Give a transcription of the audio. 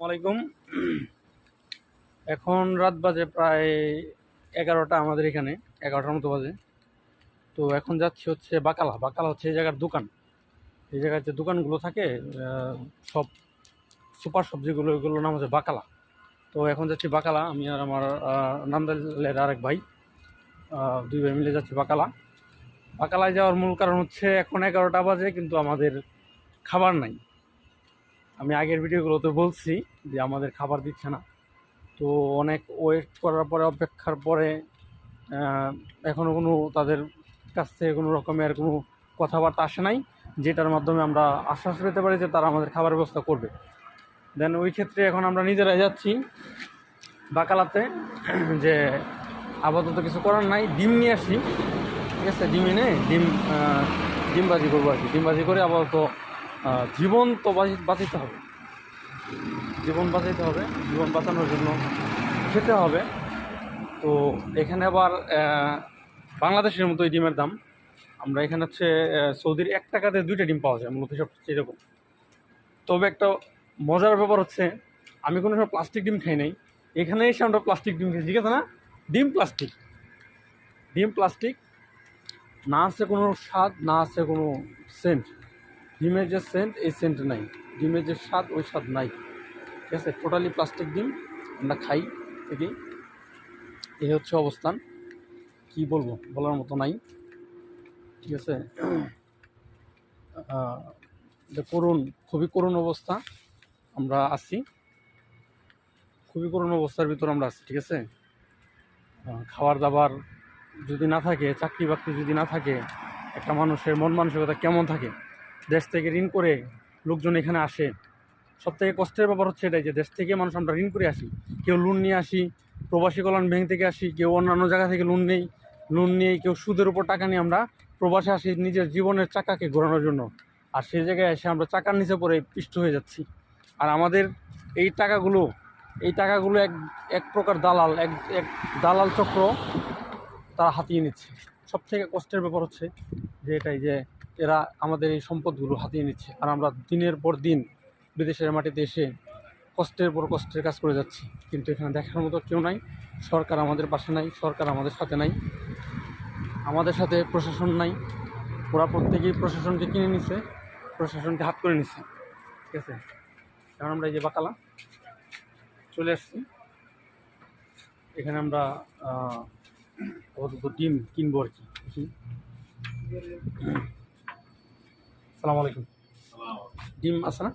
আলাইকুম। এখন রাত বাজে প্রায় 11টা, আমাদের এখানে 11টার মতো বাজে। তো এখন যাচ্ছি হচ্ছে বাকালা। বাকালা হচ্ছে এই জায়গার দোকান। এই জায়গায় যে দোকানগুলো থাকে, সব সুপার সবজিগুলো, এগুলোর নাম হচ্ছে বাকালা। তো এখন যাচ্ছি বাকালা, আমি আর আমার নান্দাইলের আরেক ভাই, দুই ভাই মিলে যাচ্ছি বাকালা। বাকালায় যাওয়ার মূল কারণ হচ্ছে এখন 11টা বাজে কিন্তু আমাদের খাবার নাই। আমি আগের ভিডিওগুলোতে বলছি যে আমাদের খাবার দিচ্ছে না। তো অনেক ওয়েট করার পরে, অপেক্ষার পরে এখনও কোনো তাদের কাছ থেকে কোনো রকমের কোনো কথাবার্তা আসে নাই, যেটার মাধ্যমে আমরা আশ্বাস পেতে পারি যে তারা আমাদের খাবার ব্যবস্থা করবে। দেন ওই ক্ষেত্রে এখন আমরা নিজেরাই যাচ্ছি বাকালাতে, যে আপাতত কিছু করার নাই, ডিম নিয়ে আসি। ঠিক আছে, ডিম এনে ডিম বাজি করবো আর কি। ডিম বাজি করে আপাতত জীবন তো বাঁচাতে হবে, জীবন বাঁচাইতে হবে, জীবন বাঁচানোর জন্য খেতে হবে। তো এখানে আবার বাংলাদেশের মতো এই ডিমের দাম। আমরা এখানে হচ্ছে সৌদির 1 টাকাতে 2টা ডিম পাওয়া যায়, মূলত সব এরকম। তবে একটা মজার ব্যাপার হচ্ছে, আমি কোনো সময় প্লাস্টিক ডিম খাই নাই, এখানে এসে আমরা প্লাস্টিক ডিম খাই। ঠিক আছে না, ডিম প্লাস্টিক, ডিম প্লাস্টিক, না আছে কোনো স্বাদ, না আছে কোনো সেন্ট। ডিমের যে সেন্ট, এই সেন্ট নাই। ডিমের যে স্বাদ, ওই স্বাদ নাই। ঠিক আছে, টোটালি প্লাস্টিক ডিম আমরা খাই থেকেই। এই হচ্ছে অবস্থান, কি বলবো, বলার মতো নাই। ঠিক আছে, করুণ, খুবই করুণ অবস্থা আমরা আছি, খুবই করুণ অবস্থার ভিতর আমরা আছি। ঠিক আছে, খাবার দাবার যদি না থাকে, চাকরি বাকরি যদি না থাকে, একটা মানুষের মন মানসিকতা কেমন থাকে? দেশ থেকে ঋণ করে লোকজন এখানে আসে। সব থেকে কষ্টের ব্যাপার হচ্ছে এটাই, যে দেশ থেকে মানুষ আমরা ঋণ করে আসি, কেউ লোন নিয়ে আসি, প্রবাসী কল্যাণ ব্যাংক থেকে আসি, কেউ অন্যান্য জায়গা থেকে লোন নেই, লোন নিয়ে কেউ সুদের উপর টাকা নিয়ে আমরা প্রবাসে আসি নিজের জীবনের চাকাকে ঘোরানোর জন্য। আর সেই জায়গায় এসে আমরা চাকার নিচে পড়ে পিষ্ট হয়ে যাচ্ছি। আর আমাদের এই টাকাগুলো, এক এক প্রকার দালাল, এক দালাল চক্র তারা হাতিয়ে নিচ্ছে। সব থেকে কষ্টের ব্যাপার হচ্ছে যে এটাই, যে এরা আমাদের এই সম্পদগুলো হাতিয়ে নিচ্ছে, আর আমরা দিনের পর দিন বিদেশের মাটিতে এসে কষ্টের পর কষ্টের কাজ করে যাচ্ছি। কিন্তু এখানে দেখার মতো কেউ নাই, সরকার আমাদের পাশে নাই, সরকার আমাদের সাথে নাই, আমাদের সাথে প্রশাসন নাই। ওরা প্রত্যেকেই প্রশাসনকে কিনে নিছে, প্রশাসনকে হাত করে নিছে। ঠিক আছে, কারণ আমরা এই যে বাকালা চলে আসছি, এখানে আমরা ডিম কিনবো আর কি। সালাম আলাইকুম। ডিম আছে না?